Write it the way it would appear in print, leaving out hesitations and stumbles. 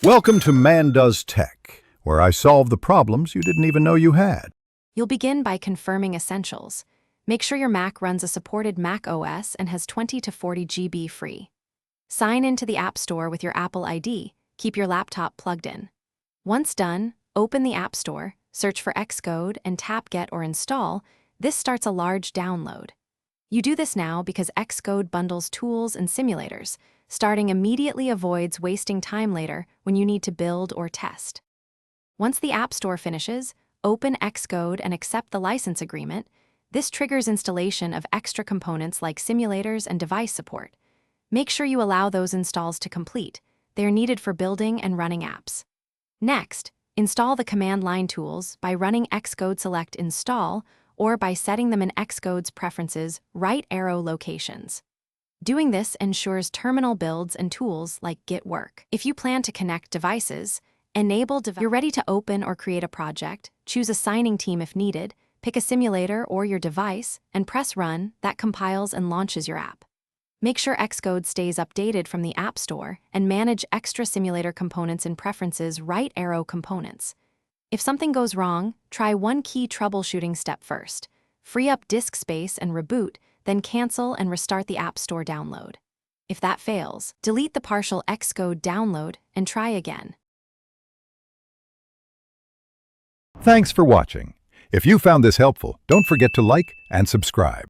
Welcome to Man Does Tech, where I solve the problems you didn't even know you had. You'll begin by confirming essentials. Make sure your Mac runs a supported Mac OS and has 20 to 40 GB free. Sign into the App Store with your Apple ID. Keep your laptop plugged in. Once done, open the App Store, search for Xcode, and tap Get or Install. This starts a large download. You do this now because Xcode bundles tools and simulators. Starting immediately avoids wasting time later when you need to build or test. Once the App Store finishes, open Xcode and accept the license agreement. This triggers installation of extra components like simulators and device support. Make sure you allow those installs to complete. They are needed for building and running apps. Next, install the command line tools by running Xcode select install or by setting them in Xcode's preferences right arrow locations. Doing this ensures terminal builds and tools like Git work. If you plan to connect devices, you're ready to open or create a project, choose a signing team if needed, pick a simulator or your device, and press Run. That compiles and launches your app. Make sure Xcode stays updated from the App Store and manage extra simulator components in Preferences right arrow components. If something goes wrong, try one key troubleshooting step first. Free up disk space and reboot, then cancel and restart the App Store download. If that fails, delete the partial Xcode download and try again. Thanks for watching. If you found this helpful, don't forget to like and subscribe.